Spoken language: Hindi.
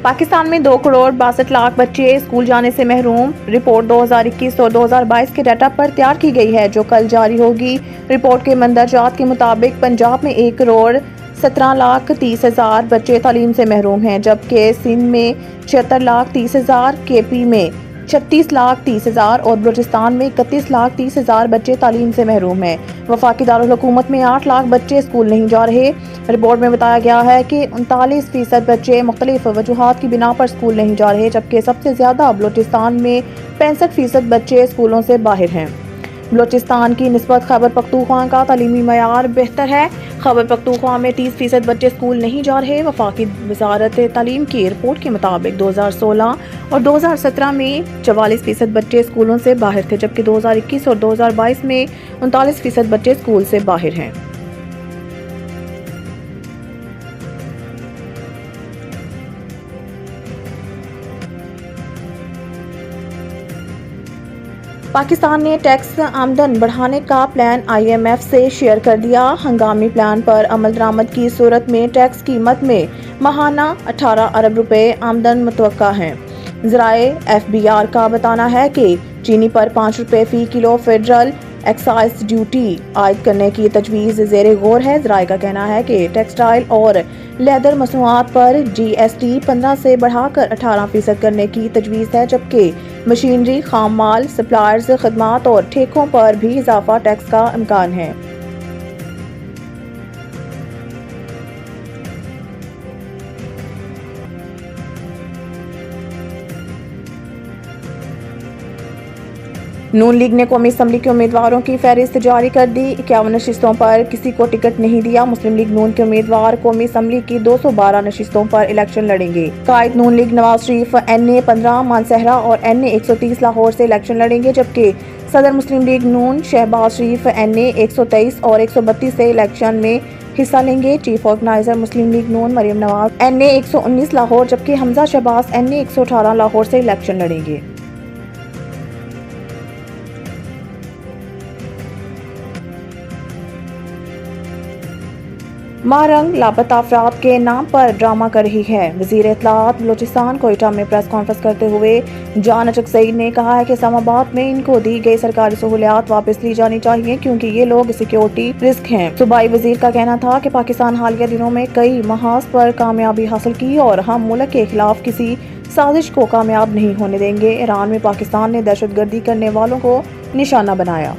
पाकिस्तान में 2 करोड़ 62 लाख बच्चे स्कूल जाने से महरूम। रिपोर्ट 2021 और 2022 के डाटा पर तैयार की गई है, जो कल जारी होगी। रिपोर्ट के मंदरजात के मुताबिक पंजाब में 1 करोड़ 17 लाख 30 हजार बच्चे तालीम से महरूम हैं, जबकि सिंध में 76 लाख 30 हजार, केपी में 36 लाख 30 हजार और बलूचिस्तान में 31 लाख 30 हजार बच्चे तालीम से महरूम हैं। वफाकी दारुल हुकूमत में 8 लाख बच्चे स्कूल नहीं जा रहे। रिपोर्ट में बताया गया है कि 39% बच्चे मुख्तलिफ वजूहात की बिना पर स्कूल नहीं जा रहे, जबकि सबसे ज्यादा बलूचिस्तान में 65% बच्चे स्कूलों से बाहर हैं। बलूचिस्तान की निस्बत खैबर पख्तूनख्वा का तालीमी मयार बेहतर है। खैबर पख्तूनख्वा में 30% बच्चे स्कूल नहीं जा रहे। वफाकी वजारत तालीम की रिपोर्ट के मुताबिक 2016 और 2017 में 44% बच्चे स्कूलों से बाहर थे, जबकि 2021 और 2022 में 39% बच्चे स्कूल से बाहर हैं। पाकिस्तान ने टैक्स आमदन बढ़ाने का प्लान IMF से शेयर कर दिया। हंगामी प्लान पर अमल दरामद की सूरत में टैक्स कीमत में माहाना 18 अरब रुपए आमदन मुतवक्का है। ज़राए FBR का बताना है कि चीनी पर 5 रुपए फी किलो फेडरल एक्साइज ड्यूटी आयद करने की तजवीज़ ज़ेरे गौर है। ज़राए का कहना है कि टेक्सटाइल और लेदर मसनूआत पर GST 15 से बढ़ाकर 18% करने की तजवीज़ है, जबकि मशीनरी, खाम माल, सप्लायर्स, खदमात और ठेकों पर भी इजाफा टैक्स का इम्कान है। नून लीग ने कौमी असम्बली के उम्मीदवारों की फहरिस्त जारी कर दी। 51 नशिस्तों पर किसी को टिकट नहीं दिया। मुस्लिम लीग नून के उम्मीदवार कौमी असम्बली की 212 नशिस्तों पर इलेक्शन लड़ेंगे। कायद नून लीग नवाज शरीफ NA 15 मानसहरा और NA 130 लाहौर से इलेक्शन लड़ेंगे, जबकि सदर मुस्लिम लीग नून शहबाज शरीफ NA 123 और 132 से इलेक्शन में हिस्सा लेंगे। चीफ ऑर्गेनाइजर मुस्लिम लीग नून मरियम नवाज NA 119 लाहौर, जबकि हमजा शहबाज NA 118 लाहौर से इलेक्शन लड़ेंगे। मारंग लापता अफराद के नाम पर ड्रामा कर रही है। वजीर इत्तलाआत बलूचिस्तान कोयटा में प्रेस कॉन्फ्रेंस करते हुए जान अचक सईद ने कहा है कि इस्लामाबाद में इनको दी गई सरकारी सहूलियात वापस ली जानी चाहिए, क्योंकि ये लोग सिक्योरिटी रिस्क हैं। सूबाई वजीर का कहना था कि पाकिस्तान हालिया दिनों में कई महाज पर कामयाबी हासिल की और हम मुल्क के खिलाफ किसी साजिश को कामयाब नहीं होने देंगे। ईरान में पाकिस्तान ने दहशतगर्दी करने वालों को निशाना बनाया।